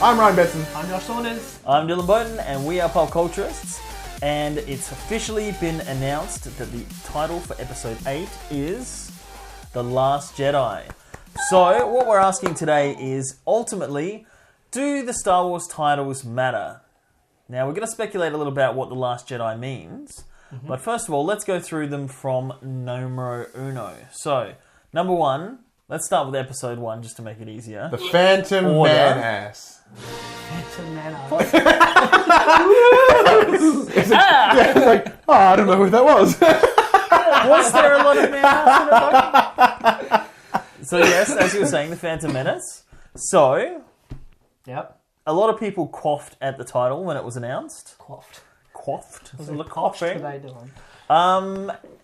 I'm Ryan Betson. I'm Josh Saunders. I'm Dylan Bowden, and we are Pop Culturists. And it's officially been announced that the title for Episode 8 is The Last Jedi. So, what we're asking today is, ultimately, do the Star Wars titles matter? Now, we're going to speculate a little about what The Last Jedi means. But first of all, let's go through them from numero uno. So, number 1, let's start with Episode 1 just to make it easier. The Phantom Menace. Phantom Menace. It's like, I don't know who that was. Was there a lot of man in the book? So yes, as you were saying, the Phantom Menace. So, Yep. a lot of people quaffed at the title when it was announced. Quaffed. Quaffed? Was it What coughing? are they doing?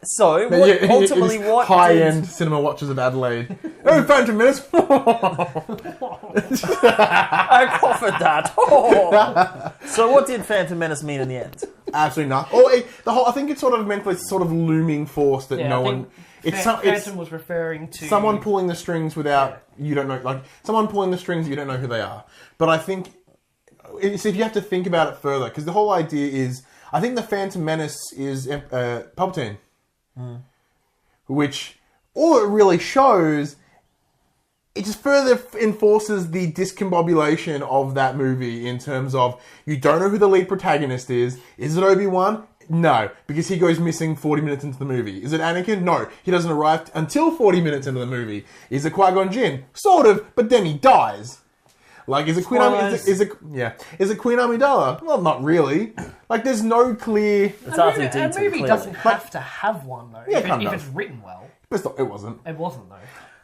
So, ultimately what high-end cinema watchers of Adelaide. Oh, Phantom Menace. I cough at that. Oh. So what did Phantom Menace mean in the end? Absolutely not. Oh, I think it's sort of meant for this sort of looming force that no one. Phantom was referring to someone pulling the strings without you don't know, like someone pulling the strings you don't know who they are. But I think if you have to think about it further, because the whole idea is, I think the Phantom Menace is Palpatine, which all it really shows, it just further enforces the discombobulation of that movie in terms of you don't know who the lead protagonist is. Is it Obi-Wan? No, because he goes missing 40 minutes into the movie. Is it Anakin? No, he doesn't arrive until 40 minutes into the movie. Is it Qui-Gon Jinn? Sort of, but then he dies. Like, is it Queen Is it Queen Amidala? Well, not really. Like, there's no clear. It's a movie doesn't have to have one though. Yeah, if it's written well. It wasn't. It wasn't though.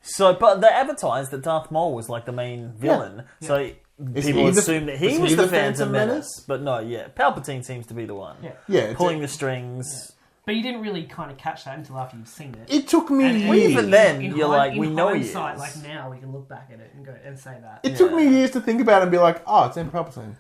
So, but they advertised that Darth Maul was like the main villain. Yeah. So people assumed that he was the Phantom Menace. But no, Palpatine seems to be the one. Yeah, pulling the strings. Yeah. But you didn't really kind of catch that until after you've seen it. It took me years. Well, even then, you're like, we know he is. Like now, we can look back at it and go and say that. It took me years to think about it and be like, oh, it's Emperor Palpatine.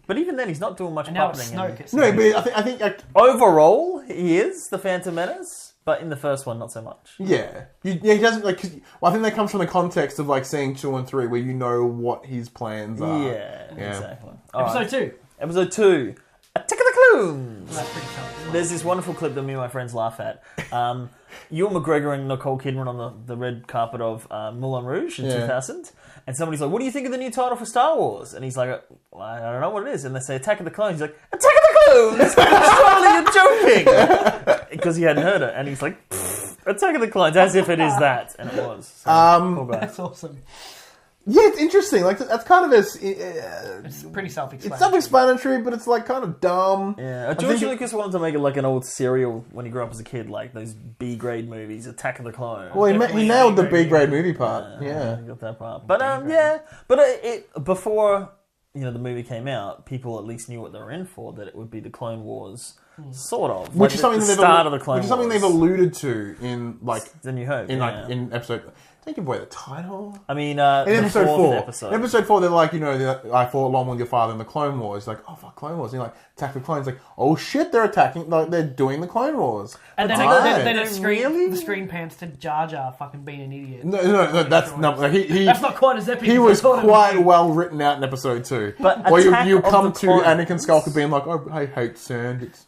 But even then, he's not doing much. And now it's Snoke. No, but I think overall, he is the Phantom Menace. But in the first one, not so much. Yeah, he doesn't like. I think that comes from the context of like seeing 2 and 3, where you know what his plans are. Yeah. Exactly. Episode 2. Attack of the Clones! Well, that's pretty tough. There's this wonderful clip that me and my friends laugh at. Ewan McGregor and Nicole Kidman on the red carpet of Moulin Rouge in 2000. And somebody's like, what do you think of the new title for Star Wars? And he's like, well, I don't know what it is. And they say Attack of the Clones. He's like, Attack of the Clones! Surely you're joking! Because he hadn't heard it. And he's like, Attack of the Clones, as if it is that. And it was. So, poor guy. That's awesome. Yeah, it's interesting. Like, that's kind of it's pretty self-explanatory. It's self-explanatory, but it's like kind of dumb. Yeah, George Lucas wanted to make it like an old serial when he grew up as a kid, like those B-grade movies, Attack of the Clones. Well, he nailed the B-grade movie part. Yeah, he got that part. But before the movie came out, people at least knew what they were in for. That it would be the Clone Wars, sort of, which is something the start of the Clone Wars, which is something they've alluded to in like The New Hope, in episode. Don't give away the title. I mean, in episode 4. Episode. In episode 4, they're like, I fought along with your father in the Clone Wars. Like, oh fuck, Clone Wars. And you're like, Attack the Clones. Like, oh shit, they're attacking. Like, they're doing the Clone Wars. And then the screen pans to Jar Jar fucking being an idiot. No, that's not. That's not quite as epic. He was quite well written out in episode 2. But where you come to Anakin Skywalker being like, oh, I hate sand. It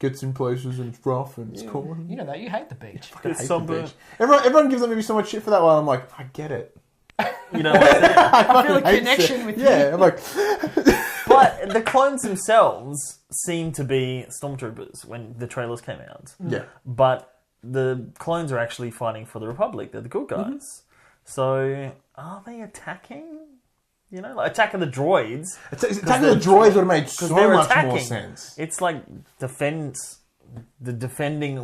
gets in places and it's rough and it's cool. You know that you hate the beach. It's sunburn. Everyone gives that movie so much shit for that one. I'm like, I get it. You know, I feel a connection with you. Yeah, I'm like. But the clones themselves seem to be stormtroopers when the trailers came out. Yeah. But the clones are actually fighting for the Republic. They're the good guys. So are they attacking? Like Attack of the Droids. Attack of the Droids would have made so much more sense. It's like defending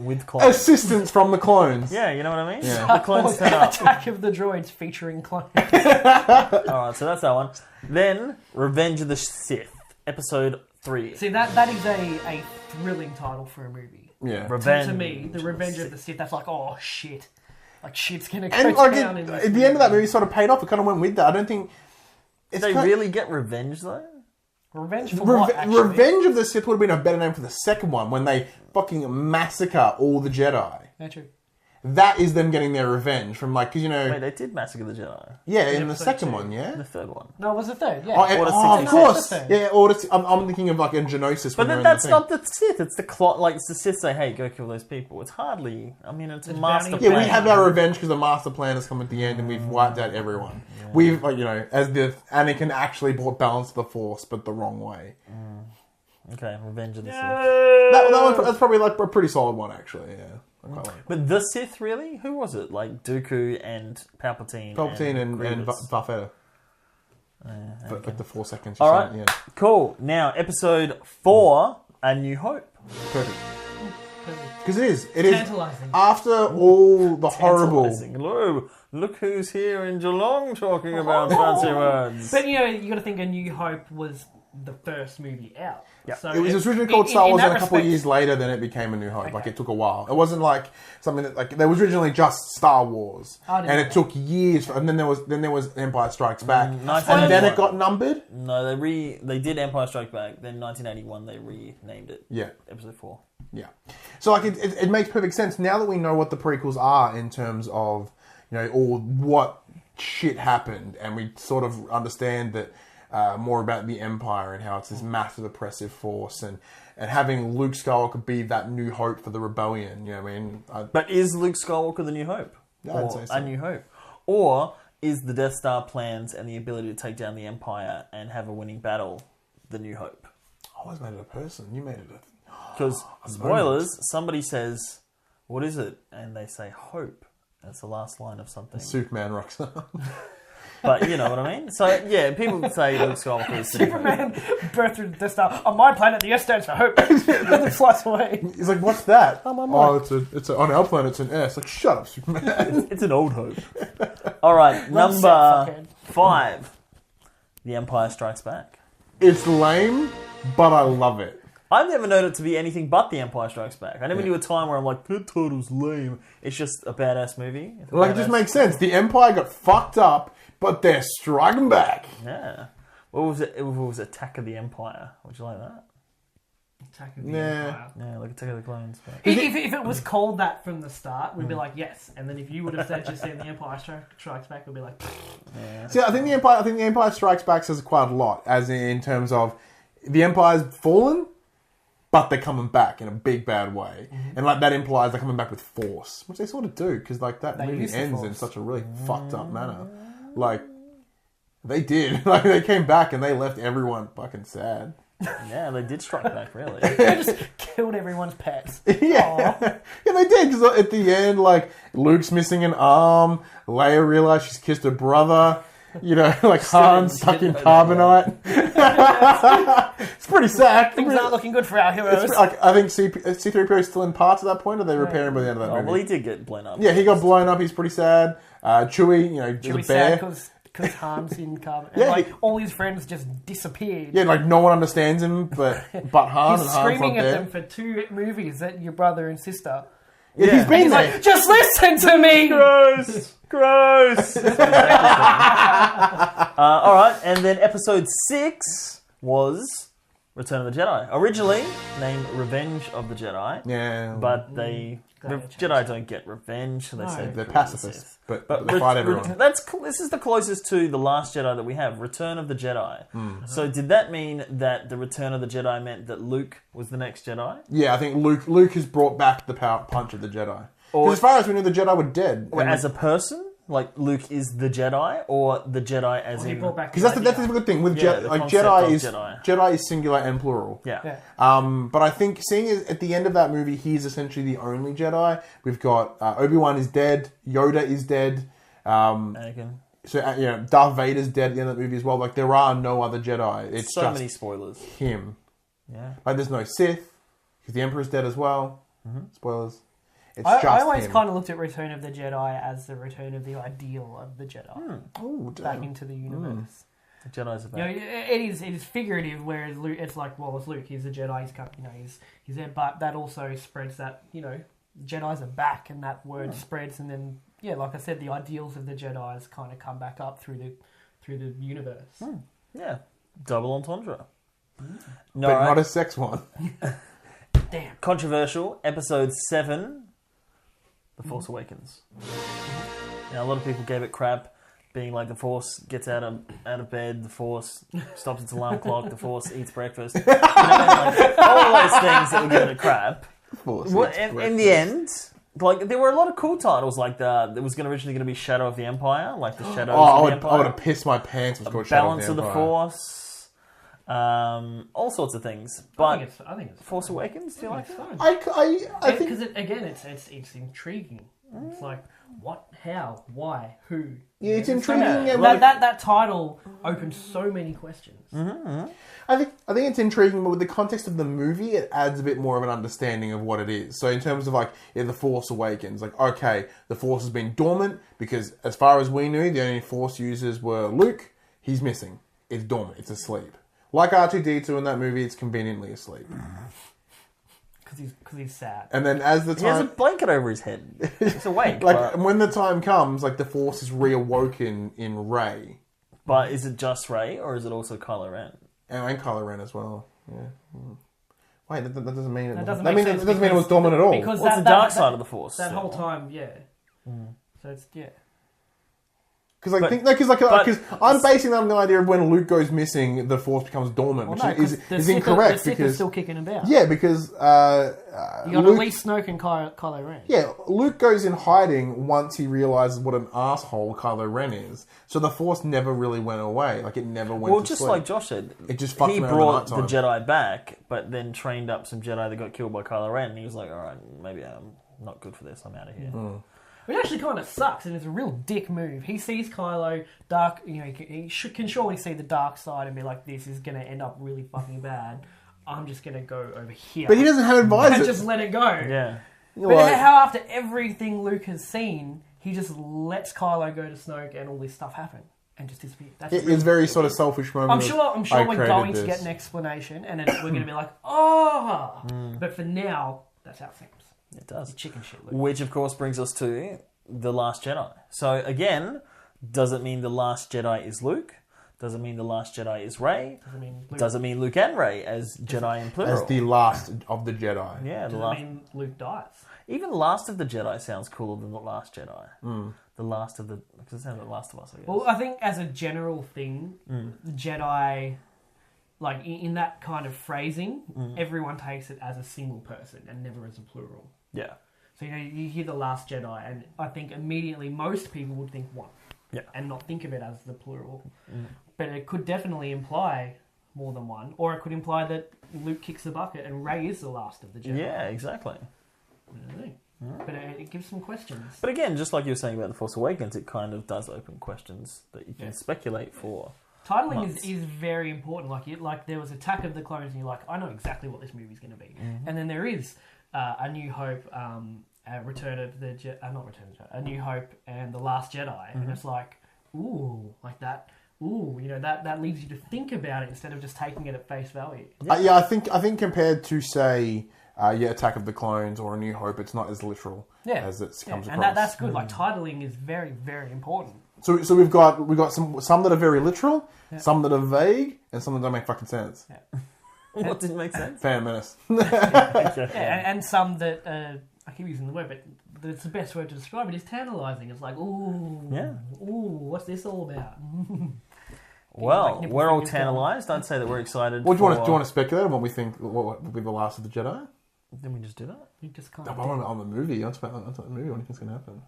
with clones. Assistance from the clones. Yeah, you know what I mean? Yeah. The clones turn up. Attack of the Droids featuring clones. Alright, so that's that one. Then, Revenge of the Sith, Episode 3. See, that is a thrilling title for a movie. Yeah. Revenge. To me, the Revenge of the Sith, that's like, oh shit. Like shit's gonna go down in this at the end of that movie sort of paid off. It kind of went with that. I don't think... Did they really get revenge, though? Revenge for what, actually? Revenge of the Sith would have been a better name for the second one, when they fucking massacre all the Jedi. Very true. that is them getting their revenge from like because Wait, they did Massacre the Jedi. yeah in the episode second 2. one The third one. No, it was the third. Yeah. Order of 66. course That's the yeah I'm thinking of like in Genosis But when then they're that's in the not the Sith. It's the clock. Like it's the Sith say, "Hey, go kill those people." It's hardly. I mean, it's a master bounty. yeah, plan. we have our revenge because the master plan has come at the end and we've wiped out everyone. We've, as the Anakin actually brought balance to the Force, but the wrong way. Okay, Revenge of the Sith. That's probably like a pretty solid one, actually. Yeah, I quite like it. But the Sith, really? Who was it? Like Dooku and Palpatine. And Grievous. Darth Vader. Like the 4 seconds. All right, Yeah, cool. Now, episode 4, A New Hope. perfect. Because it is. Tantalising. After all the horrible. Tantalising. Look who's here in Geelong talking about fancy words. But you got to think A New Hope was the first movie out. Yeah. So It was originally called Star Wars, that and a couple of respect- years later, then it became A New Hope. Okay. Like it took a while. It wasn't like something that like there was originally just Star Wars, I didn't and know it took years. And then there was Empire Strikes Back, nice. and then it got numbered. No, they did Empire Strikes Back. Then 1981, they renamed it. Yeah. Episode 4. Yeah. So like it makes perfect sense now that we know what the prequels are in terms of all what shit happened, and we sort of understand that more about the Empire and how it's this massive oppressive force, and having Luke Skywalker be that new hope for the rebellion. You know what I mean? But is Luke Skywalker the New Hope? Yeah, I'd Or say so. A New Hope? Or is the Death Star plans and the ability to take down the Empire and have a winning battle the New Hope? I always made it a person. You made it a. Because, spoilers, somebody says, what is it? And they say, hope. That's the last line of something. Superman rocks up. But you know what I mean? So, yeah, people say Luke Skywalker is the New Hope. Superman birthed through the Death Star. On my planet, the S stands for hope. And then flies away. He's like, "What's that?" my Oh, it's on our planet. It's an S. Like, shut up, Superman. It's an old hope. All right, Well said, number fuckhead. 5. The Empire Strikes Back. It's lame, but I love it. I've never known it to be anything but The Empire Strikes Back. I never knew a time where I'm like, that title's lame. It's just a badass movie. It's a Like, it just badass- makes sense. The Empire got fucked up, but they're striking back. Yeah. What was it? It was Attack of the Empire. Would you like that? Attack of the Nah. Empire. Yeah, like Attack of the Clones. But... If it was called that from the start, we'd be like, yes. And then if you would have said just saying The Empire Strikes Back, we'd be like, Yeah. See, I think the Empire Strikes Back says quite a lot, as in terms of the Empire's fallen, but they're coming back in a big bad way, and like that implies they're coming back with force, which they sort of do because like that They movie use the ends in Force. such a really fucked up manner. Like they did, like they came back and they left everyone fucking sad. Yeah, they did strike back, really. they just killed everyone's pets. Yeah, yeah, they did because at the end, like Luke's missing an arm, Leia realized she's kissed her brother. Like Han stuck in carbonite. It's pretty sad. Things aren't looking good for our heroes. It's like I think C-3PO is still in parts at that point, or they repair him by the end of that Oh, movie. well, he did get blown up. Yeah, he got blown up. He's pretty sad. Chewie, he's Chewie a bear. sad because Han's in carbon. Yeah, And he- all his friends just disappeared. Yeah, like no one understands him, but Han He's and Han's screaming not at there. them for 2 movies that your brother and sister. Yeah, he's been He's there. like, just listen to me! Gross! Gross! All right, and then episode 6 was Return of the Jedi. Originally named Revenge of the Jedi, Yeah, but they Jedi don't get revenge, so they say they're kill the pacifists, Sith. but they fight everyone. This is the closest to the Last Jedi that we have, Return of the Jedi. So did that mean that the Return of the Jedi meant that Luke was the next Jedi? Yeah, I think Luke has brought back the power punch of the Jedi. Or- 'Cause as far as we knew, the Jedi were dead. Or as a person? Like Luke is the Jedi, or the Jedi as He in... brought back Because the that's the idea. good thing with Yeah, the like concept Jedi of is Jedi. is singular and plural. Yeah. Yeah. But I think seeing as at the end of that movie, he's essentially the only Jedi. We've got Obi-Wan is dead, Yoda is dead. Anakin. So Darth Vader's dead at the end of that movie as well. Like there are no other Jedi. It's So just many spoilers. him. Yeah. Like there's no Sith because the Emperor's dead as well. Spoilers. It's I just always him. kind of looked at Return of the Jedi as the return of the ideal of the Jedi Oh, back damn. into the universe. The Jedi's are You know, back. it is figurative, whereas Luke, it's like, well, it's Luke, he's a Jedi, he's there, but that also spreads that, Jedis are back, and that word spreads, and then, like I said, the ideals of the Jedis kind of come back up through the universe. Yeah. Double entendre. No, But not a sex one. Damn. Controversial. Episode 7. The Force Awakens. Now, a lot of people gave it crap, being like the Force gets out of bed, the Force stops its alarm clock, the Force eats breakfast. You know, like, all those things that were given it crap. In the end, like there were a lot of cool titles, like there was originally going to be Shadow of the Empire, like the Shadows of the Empire. I would have pissed my pants. It was called Shadow Balance of the Force. All sorts of things. But I think it's Force Awakens, do you like it? I think because it's intriguing. It's like what, how, why, who. Yeah, it's intriguing. Yeah, that title opens so many questions. I think it's intriguing, but with the context of the movie, it adds a bit more of an understanding of what it is. So in terms of like the Force Awakens, like okay, the Force has been dormant because as far as we knew, the only Force users were Luke. He's missing. It's dormant. It's asleep. Like R2-D2 in that movie, it's conveniently asleep. Because he's sad. And then as the time... He has a blanket over his head. He's awake. Like, when the time comes, like, the Force is reawoken in Rey. But is it just Rey, or is it also Kylo Ren? And Kylo Ren as well. Yeah. Wait, that doesn't mean... That doesn't mean it was dormant at all. Because what's the dark side of the Force? That whole time, yeah. So it's, yeah. Because I'm basing that on the idea of when Luke goes missing, the Force becomes dormant, which is incorrect. The Sith is still kicking about. Yeah, because you got at least Snoke and Kylo Ren. Yeah, Luke goes in hiding once he realizes what an asshole Kylo Ren is. So the Force never really went away. Like it never went. Well, to just sleep. like Josh said, it just fucked he him brought the nighttime. Jedi back, but then trained up some Jedi that got killed by Kylo Ren. And he was like, "All right, maybe I'm not good for this. I'm out of here." Which actually kind of sucks, and it's a real dick move. He sees Kylo dark, you know, he can surely see the dark side and be like, "This is going to end up really fucking bad. I'm just going to go over here." But he doesn't have advisors. And just let it go. Yeah. But how after everything Luke has seen, he just lets Kylo go to Snoke and all this stuff happen and just disappear. It's very sort of selfish moment. I'm sure we're going to get an explanation, and we're going to be like, "Oh," but for now, that's how it seems. It does. Chicken shit, Luke. Which, of course, brings us to The Last Jedi. So, again, does it mean The Last Jedi is Luke? Does it mean The Last Jedi is Rey? Does it mean Luke and Rey as Jedi in plural? As the last of the Jedi. Yeah, Does it mean Luke dies? Even Last of the Jedi sounds cooler than The Last Jedi. The Last of the... Because it sounds like Last of Us, I guess. Well, I think as a general thing, the Jedi... Like, in that kind of phrasing, everyone takes it as a single person and never as a plural. Yeah. So, you know, you hear The Last Jedi, and I think immediately most people would think one. Yeah. And not think of it as the plural. But it could definitely imply more than one. Or it could imply that Luke kicks the bucket and Rey is the last of the Jedi. Yeah, exactly. I don't know. But it gives some questions. But again, just like you were saying about The Force Awakens, it kind of does open questions that you can speculate for. Titling is very important. Like there was Attack of the Clones, and you're like, I know exactly what this movie's going to be. And then there is A New Hope, Return of the not Return of the Jedi, A New Hope, and The Last Jedi, and it's like, ooh, like that. Ooh, you know that leads you to think about it instead of just taking it at face value. Yeah, I think compared to say, Attack of the Clones or A New Hope, it's not as literal as it comes across. And that's good. Like titling is very, very important. So we've got some that are very literal, some that are vague, and some that don't make fucking sense. Yeah. What didn't make sense? Phantom Menace. And some that I keep using the word, but it's the best word to describe it is tantalising. It's like, ooh, what's this all about? Well, we're all tantalised. I'd say that we're excited. Well, do you want to speculate on what we think what will be the last of the Jedi? Then we just do that. You just can't. On the movie. That's what the movie. What do you think's going to happen?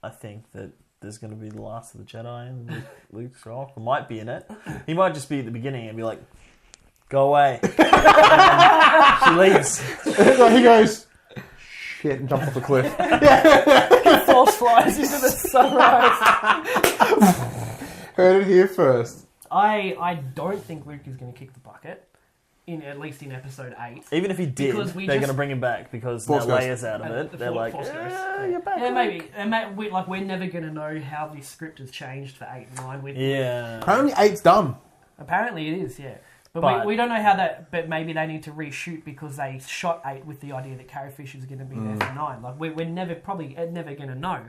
I think that there's going to be the last of the Jedi, and Luke Skywalker might be in it. He might just be at the beginning and be like, "Go away." And she leaves. He goes, shit, and jumps off the cliff. Force flies into the sunrise. Heard it here first. I don't think Luke is going to kick the bucket. At least in episode 8. Even if he did, they're going to bring him back because now Leia's out of it. They're like, you're back. Yeah, maybe. And we're never going to know how the script has changed for 8 and 9. Apparently 8's done. Apparently it is, yeah. But we don't know how that... But maybe they need to reshoot because they shot 8 with the idea that Carrie Fisher's going to be there for 9. Like, we're never going to know.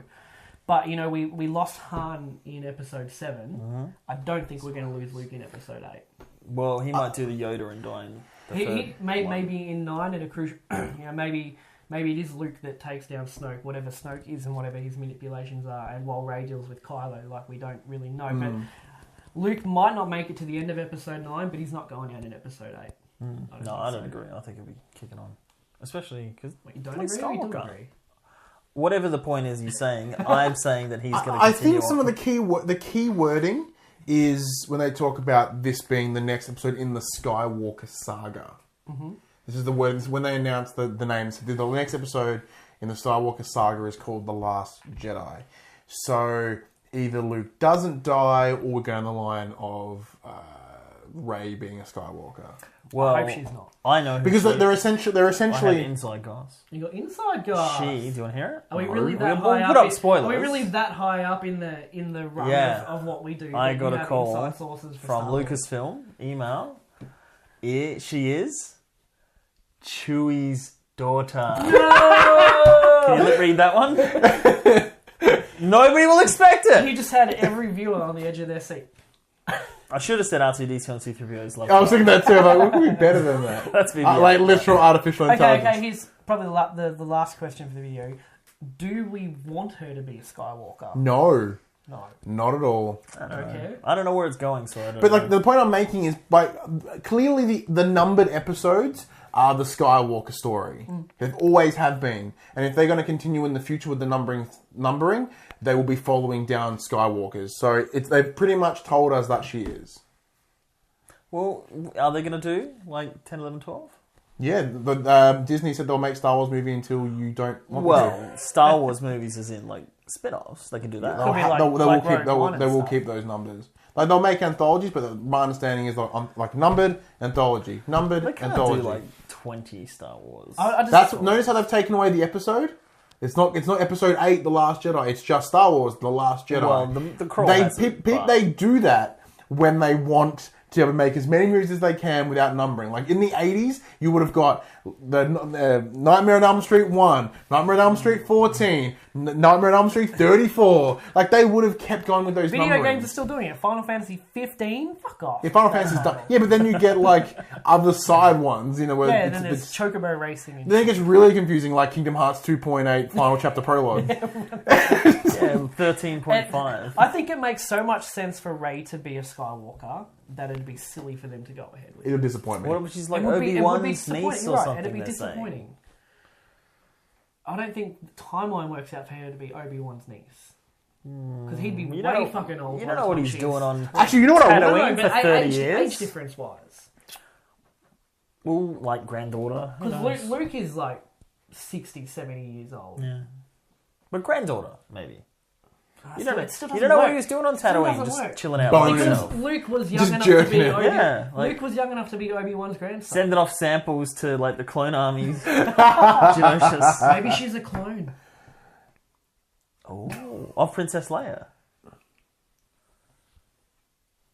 But, you know, we lost Han in episode 7. I don't think we're going to lose Luke in episode 8. Well, he might do the Yoda and die in the third maybe in 9 at a crucial... you know, maybe maybe it is Luke that takes down Snoke, whatever Snoke is and whatever his manipulations are, and while Rey deals with Kylo, like, we don't really know. But Luke might not make it to the end of Episode 9, but he's not going out in Episode 8. I don't agree. I think he'll be kicking on. Especially because... You don't agree or you do agree? Whatever the point is you're saying, I'm saying that he's going to continue I think some on. of the key wording is when they talk about this being the next episode in the Skywalker saga. This is the word when they announced the names. The next episode in the Skywalker saga is called The Last Jedi. So either Luke doesn't die, or we're going the line of Rey being a Skywalker. Well, I hope she's not. I know who Because she they're is. essentially I have inside guys. You got inside guys. She, do you want to hear it? Are we really that We'll high put up? up spoilers. Are we really that high up in the run of what we do? I that got you a have call inside sources for from Star Wars? Lucasfilm, email. She is Chewie's daughter. No! Can you read that one? Nobody will expect it. You just had every viewer on the edge of their seat. I should have said R2D2 and C3PO's love. I was thinking that too. Like, what could be better than that? That's video. Like literal artificial intelligence. Okay, here's probably the last question for the video. Do we want her to be a Skywalker? No, No. not at all. Okay. I don't know where it's going, so I don't But know. like the point I'm making is, like, clearly the numbered episodes are the Skywalker story. They always have been, and if they're going to continue in the future with the numbering, they will be following down Skywalkers. So they've pretty much told us that she is. Well, are they going to do like 10, 11, 12? Yeah, Disney said they'll make Star Wars movie until you don't want Well, Star Wars movies as in like spin-offs. They can do that. Could be like Rogue One they and will stuff. keep those numbers. Like they'll make anthologies, but my understanding is like numbered anthology, numbered They can't anthology. do like 20 Star Wars. I just Notice how they've taken away the episode. It's not episode 8, The Last Jedi. It's just Star Wars, The Last Jedi. Well, the crawl has it, but- they do that when they want to be able to make as many movies as they can without numbering. Like in the 80s, you would have got the Nightmare on Elm Street 1, Nightmare on Elm Street 14, Nightmare on Elm Street 34. Like they would have kept going with those Video numbering. games are still doing it. Final Fantasy 15? Fuck off. Yeah, Final Fantasy's done. Yeah, but then you get like other side ones, you know, where Yeah, and then there's Chocobo Racing. And then it gets really confusing, like Kingdom Hearts 2.8 Final Chapter Prologue. Yeah, 13.5. I think it makes so much sense for Rey to be a Skywalker that it'd be silly for them to go ahead with it. It'll disappoint me. What if she's like It would be Obi-Wan's niece disappointing, or you're right, something? it'd be they're saying? disappointing. I don't think the timeline works out for her to be Obi-Wan's niece. Because he'd be You way don't know- fucking old. You by don't the know what time he's she's- doing on Actually, you know what I Tatooine want? No, but for 30 age years. difference wise. Well, like granddaughter. Who knows? Because Luke is like 60, 70 years old. Yeah. But granddaughter, maybe. You don't know, It still you doesn't don't know what work. he was doing on Still Tatooine, doesn't just work. chilling out Boning. by Because himself. Luke was young Just enough to jerking be it. Obi. Yeah, like- Luke was young enough to be Obi-Wan's grandson. Sending off samples to like the clone armies. Genossus. Maybe she's a clone. Oh, of Princess Leia.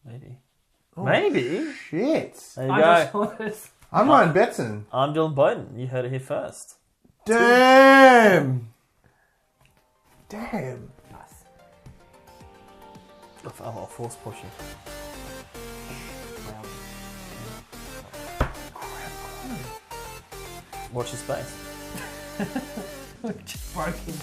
Maybe. Maybe. Shit. There you I go. just saw this. I'm Ryan Betson. I'm Dylan Bowden. You heard it here first. Damn. Damn. Nice. Oh, force pushing. Watch your space. Just broken.